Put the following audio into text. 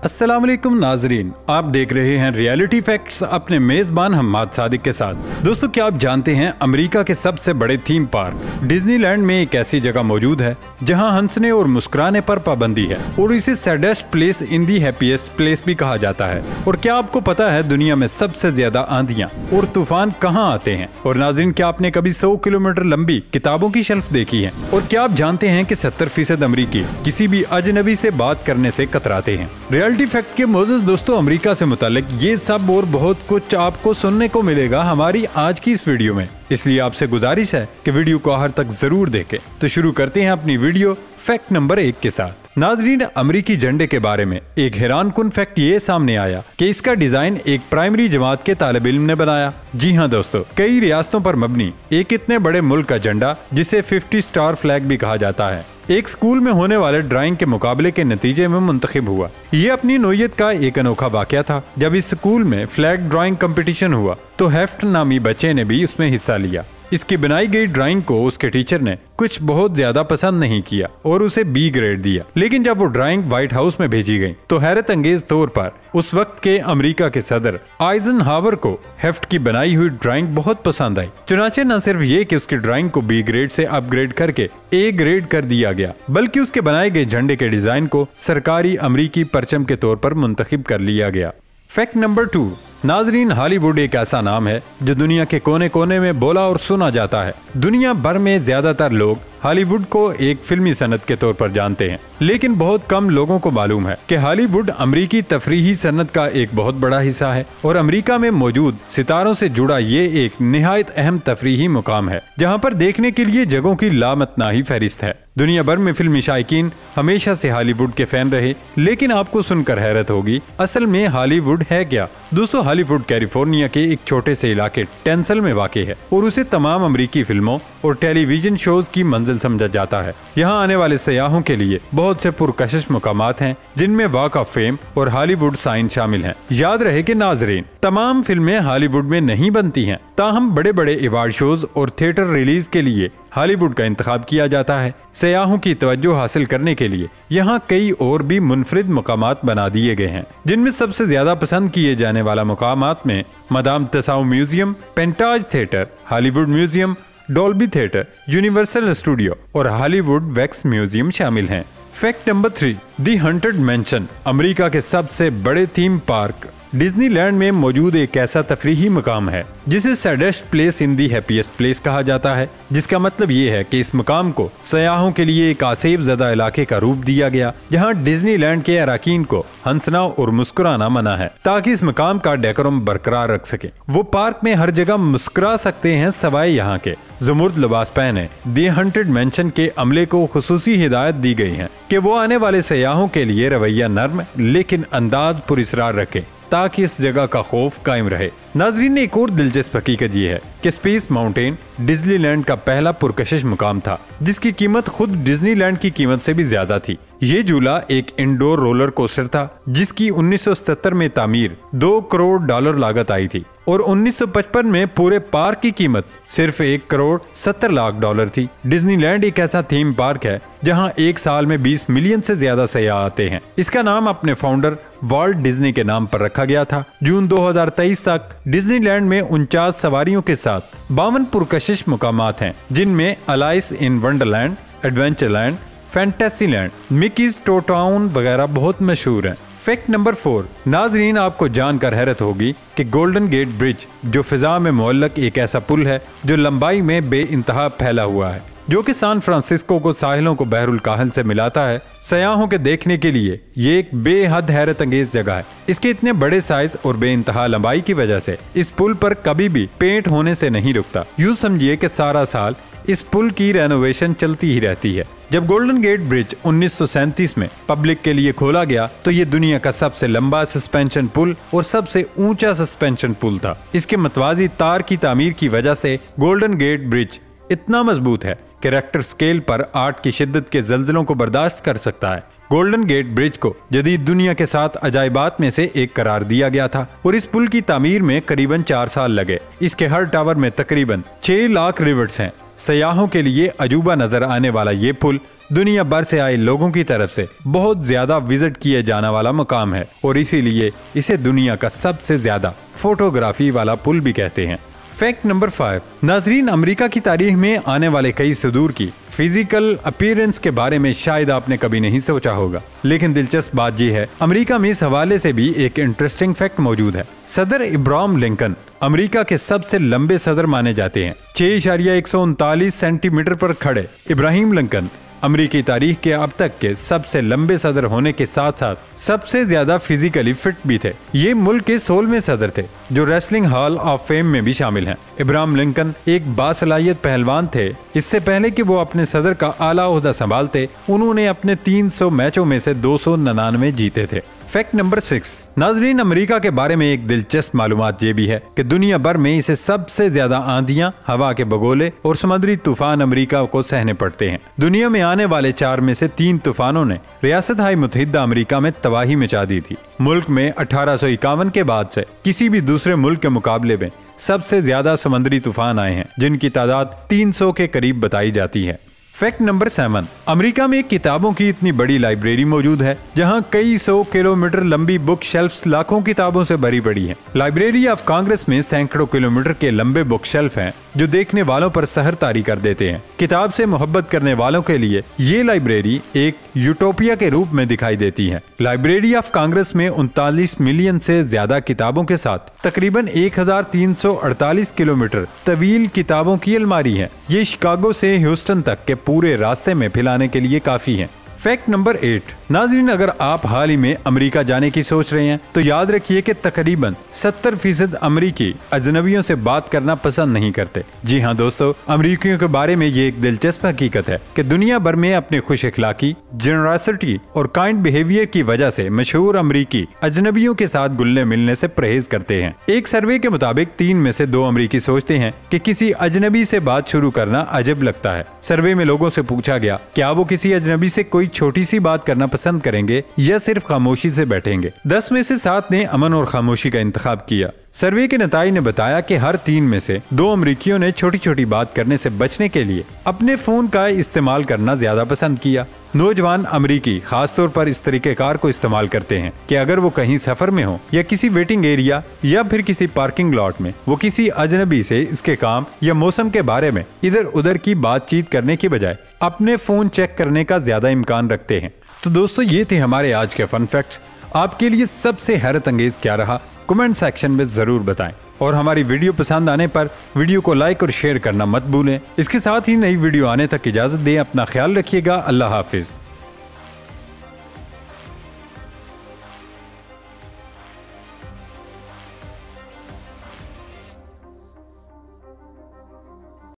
अस्सलाम वालेकुम नाजरीन, आप देख रहे हैं रियलिटी फैक्ट्स अपने मेजबान हम्माद सादिक के साथ। दोस्तों, क्या आप जानते हैं अमेरिका के सबसे बड़े थीम पार्क डिज्नीलैंड में एक ऐसी जगह मौजूद है जहां हंसने और मुस्कुराने पर पाबंदी है और इसे saddest place in the happiest place भी कहा जाता है। और क्या आपको पता है दुनिया में सबसे ज्यादा आंधियां और तूफान कहां आते हैं? और नाजरीन, क्या आपने कभी 100 किलोमीटर लंबी किताबों की शेल्फ देखी है? और क्या आप जानते हैं कि 70% अमरीकी किसी भी अजनबी से बात करने से कतराते हैं? रियलिटी फैक्ट के मोज़ेज़ दोस्तों, अमेरिका से मुतालिक ये सब और बहुत कुछ आपको सुनने को मिलेगा हमारी आज की इस वीडियो में। इसलिए आपसे गुजारिश है कि वीडियो को आखिर तक जरूर देखें। तो शुरू करते हैं अपनी वीडियो फैक्ट नंबर 1 के साथ। नाजरीन, अमेरिकी झंडे के बारे में एक हैरानकुन फैक्ट ये सामने आया कि इसका डिजाइन एक प्राइमरी जमात के तालिब इल्म ने बनाया। जी हाँ दोस्तों, कई रियासतों पर मबनी एक इतने बड़े मुल्क का झंडा, जिसे 50 स्टार फ्लैग भी कहा जाता है, एक स्कूल में होने वाले ड्राइंग के मुकाबले के नतीजे में मुंतखब हुआ। ये अपनी नोयत का एक अनोखा वाकया था। जब इस स्कूल में फ्लैग ड्राइंग कंपटीशन हुआ तो हेफ्ट नामी बच्चे ने भी उसमें हिस्सा लिया। इसकी बनाई गई ड्राइंग को उसके टीचर ने कुछ बहुत ज्यादा पसंद नहीं किया और उसे बी ग्रेड दिया। लेकिन जब वो ड्राइंग व्हाइट हाउस में भेजी गई तो हैरत अंगेज तौर पर उस वक्त के अमेरिका के सदर आइजनहावर को हेफ्ट की बनाई हुई ड्राइंग बहुत पसंद आई। चुनाचे न सिर्फ ये कि उसकी ड्राइंग को बी ग्रेड से अपग्रेड करके ए ग्रेड कर दिया गया, बल्कि उसके बनाए गए झंडे के डिजाइन को सरकारी अमरीकी परचम के तौर पर मुंतखब कर लिया गया। Fact number 2। नाजरीन, हॉलीवुड एक ऐसा नाम है जो दुनिया के कोने कोने में बोला और सुना जाता है। दुनिया भर में ज्यादातर लोग हॉलीवुड को एक फिल्मी सनत के तौर पर जानते हैं, लेकिन बहुत कम लोगों को मालूम है कि हॉलीवुड अमरीकी तफरीही सनत का एक बहुत बड़ा हिस्सा है और अमरीका में मौजूद सितारों से जुड़ा ये एक निहायत अहम तफरीही मुकाम है, जहाँ पर देखने के लिए जगहों की लामतनाही फहरिस्त है। दुनिया भर में फिल्मी शायकीन हमेशा से हॉलीवुड के फैन रहे, लेकिन आपको सुनकर हैरत होगी, असल में हॉलीवुड है क्या? दोस्तों, हॉलीवुड कैलिफोर्निया के एक छोटे से इलाके टेंसल में वाक़ है और उसे तमाम अमरीकी फिल्मों और टेलीविजन शोज की मंजिल समझा जाता है। यहाँ आने वाले सयाहों के लिए बहुत से पुरकशिश मुकामात हैं, जिनमें वॉक ऑफ फेम और हॉलीवुड साइन शामिल हैं। याद रहे कि नाजरीन, तमाम फिल्में हॉलीवुड में नहीं बनती हैं, ताहम बड़े बड़े अवार्ड शोज और थिएटर रिलीज के लिए हॉलीवुड का इंतखाब किया जाता है। सयाहों की तवज्जो हासिल करने के लिए यहाँ कई और भी मुनफरिद मुकामात बना दिए गए हैं, जिनमें सबसे ज्यादा पसंद किए जाने वाला मुकामात में madame Tussauds museum, Pantages theatre, Hollywood museum, Dolby theatre, Universal studio और हॉलीवुड वैक्स म्यूजियम शामिल हैं। Fact number 3। The haunted mansion America के सबसे बड़े थीम पार्क डिज्नीलैंड में मौजूद एक ऐसा तफरीही मकाम है जिसे saddest place in the happiest place कहा जाता है, जिसका मतलब ये है कि इस मकाम को सयाहों के लिए एक आसेब ज़दा इलाके का रूप दिया गया, जहां डिज्नीलैंड के अराकीन को हंसना और मुस्कुराना मना है, ताकि इस मकाम का डेकोरम बरकरार रख सके। वो पार्क में हर जगह मुस्कुरा सकते हैं सवाए यहाँ के ज़ुमुर्द लिबास पहने। दी हॉन्टेड मैंशन के अमले को खुसूसी हिदायत दी गई है कि वो आने वाले सयाहों के लिए रवैया नर्म लेकिन अंदाज पुरस्रार रखे, ताकि इस जगह का खौफ कायम रहे। नाजरीन ने एक और दिलचस्प हकीकत ये है कि स्पेस माउंटेन डिज्नीलैंड का पहला पुरकशिश मुकाम था, जिसकी कीमत खुद डिज्नीलैंड की कीमत से भी ज्यादा थी। ये झूला एक इंडोर रोलर कोस्टर था, जिसकी 1977 में तामीर $2 करोड़ लागत आई थी और 1955 में पूरे पार्क की कीमत सिर्फ $1.70 करोड़ थी। डिज्नीलैंड एक ऐसा थीम पार्क है जहां एक साल में 20 मिलियन से ज्यादा सयाह आते हैं। इसका नाम अपने फाउंडर वाल्ट डिज्नी के नाम पर रखा गया था। जून 2023 तक डिज्नीलैंड में 49 सवारियों के साथ 52 पुरकशिश मुकामात हैं, जिनमें Alice in Wonderland, Adventureland, Fantasyland, Mickey's toy town वगैरह बहुत मशहूर हैं। Fact number 4। नाजरीन, आपको जानकर हैरत होगी कि गोल्डन गेट ब्रिज जो फिजा में मुअल्लक एक ऐसा पुल है जो लंबाई में बेइंतहा फैला हुआ है, जो कि सैन फ्रांसिस्को को साहिलों को बहरुल काहल से मिलाता है। सयाहों के देखने के लिए ये एक बेहद हैरत अंगेज जगह है। इसके इतने बड़े साइज और बेइंतहा लंबाई की वजह से इस पुल पर कभी भी पेंट होने से नहीं रुकता। यूं समझिए कि सारा साल इस पुल की रेनोवेशन चलती ही रहती है। जब गोल्डन गेट ब्रिज 1937 में पब्लिक के लिए खोला गया तो ये दुनिया का सबसे लंबा सस्पेंशन पुल और सबसे ऊंचा सस्पेंशन पुल था। इसके मतवाजी तार की तामीर की वजह से गोल्डन गेट ब्रिज इतना मजबूत है कि रेक्टर स्केल पर 8 की शिद्दत के जल्जलों को बर्दाश्त कर सकता है। गोल्डन गेट ब्रिज को जदीद दुनिया के 7 अजायबात में से एक करार दिया गया था और इस पुल की तामीर में करीबन 4 साल लगे। इसके हर टावर में तकरीबन 6 लाख रिवर्ट्स हैं सयाहों के लिए अजूबा नजर आने वाला ये पुल दुनिया भर से आए लोगों की तरफ से बहुत ज्यादा विजिट किए जाने वाला मकाम है और इसीलिए इसे दुनिया का सबसे ज्यादा फोटोग्राफी वाला पुल भी कहते हैं। Fact number 5। नाजरीन, अमेरिका की तारीख में आने वाले कई सुदूर की फिजिकल अपीयरेंस के बारे में शायद आपने कभी नहीं सोचा होगा, लेकिन दिलचस्प बात यह है अमेरिका में इस हवाले से भी एक इंटरेस्टिंग फैक्ट मौजूद है। सदर इब्राहिम लिंकन अमेरिका के सबसे लंबे सदर माने जाते हैं। 6.139 सेंटीमीटर पर खड़े इब्राहिम लिंकन अमेरिकी तारीख के अब तक के सबसे लंबे सदर होने के साथ साथ सबसे ज्यादा फिजिकली फिट भी थे। ये मुल्क के 16वें सदर थे जो रेसलिंग हॉल ऑफ फेम में भी शामिल हैं। इब्राहिम लिंकन एक बासलाहियत पहलवान थे। इससे पहले कि वो अपने सदर का आला ओहदा संभालते, उन्होंने अपने 300 मैचों में से 299 जीते थे। Fact number 6। नाजरीन, अमेरिका के बारे में एक दिलचस्प मालूमात ये भी है कि दुनिया भर में इसे सबसे ज्यादा आंधियां, हवा के बगोले और समुद्री तूफान अमेरिका को सहने पड़ते हैं। दुनिया में आने वाले 4 में से 3 तूफानों ने रियासत हाई मुत्तहिदा अमेरिका में तबाही मचा दी थी। मुल्क में 1851 के बाद से किसी भी दूसरे मुल्क के मुकाबले में सबसे ज्यादा समुद्री तूफान आए हैं, जिनकी तादाद 300 के करीब बताई जाती है। Fact number 7। अमेरिका में किताबों की इतनी बड़ी लाइब्रेरी मौजूद है जहां कई 100 किलोमीटर लंबी बुक शेल्फ्स लाखों किताबों से भरी पड़ी हैं। लाइब्रेरी ऑफ कांग्रेस में सैकड़ों किलोमीटर के लंबे बुक शेल्फ हैं जो देखने वालों पर सहर तारी कर देते हैं। किताब से मोहब्बत करने वालों के लिए ये लाइब्रेरी एक यूटोपिया के रूप में दिखाई देती है। लाइब्रेरी ऑफ कांग्रेस में 39 मिलियन से ज्यादा किताबों के साथ तकरीबन 1348 किलोमीटर तवील किताबों की अलमारी है। ये शिकागो से ह्यूस्टन तक के पूरे रास्ते में फैलाने के लिए काफी है। Fact number 8। नाज़रीन, अगर आप हाल ही में अमेरिका जाने की सोच रहे हैं तो याद रखिए कि तकरीबन 70% अमेरिकी अजनबियों से बात करना पसंद नहीं करते। जी हाँ दोस्तों, अमेरिकियों के बारे में ये एक दिलचस्प हकीकत है कि दुनिया भर में अपने खुश इखलाकी, जनरसिटी और काइंड बिहेवियर की वजह से मशहूर अमेरिकी अजनबियों के साथ घुलने मिलने से परहेज करते हैं। एक सर्वे के मुताबिक 3 में से 2 अमेरिकी सोचते हैं कि किसी अजनबी से बात शुरू करना अजब लगता है। सर्वे में लोगों से पूछा गया क्या वो किसी अजनबी से कोई छोटी सी बात करना पसंद करेंगे या सिर्फ खामोशी से बैठेंगे। 10 में से 7 ने अमन और खामोशी का इंतखाब किया। सर्वे के नतीजे ने बताया कि हर 3 में से 2 अमेरिकियों ने छोटी छोटी बात करने से बचने के लिए अपने फोन का इस्तेमाल करना ज्यादा पसंद किया। नौजवान अमेरिकी खासतौर पर इस तरीकेकार को इस्तेमाल करते हैं कि अगर वो कहीं सफर में हो या किसी वेटिंग एरिया या फिर किसी पार्किंग लॉट में, वो किसी अजनबी से इसके काम या मौसम के बारे में इधर उधर की बातचीत करने की बजाय अपने फोन चेक करने का ज्यादा इम्कान रखते हैं। तो दोस्तों, ये थे हमारे आज के फन फैक्ट्स। आपके लिए सबसे हैरत अंगेज क्या रहा, कमेंट सेक्शन में जरूर बताएं और हमारी वीडियो पसंद आने पर वीडियो को लाइक और शेयर करना मत भूलें। इसके साथ ही नई वीडियो आने तक इजाजत दें। अपना ख्याल रखिएगा। अल्लाह हाफिज।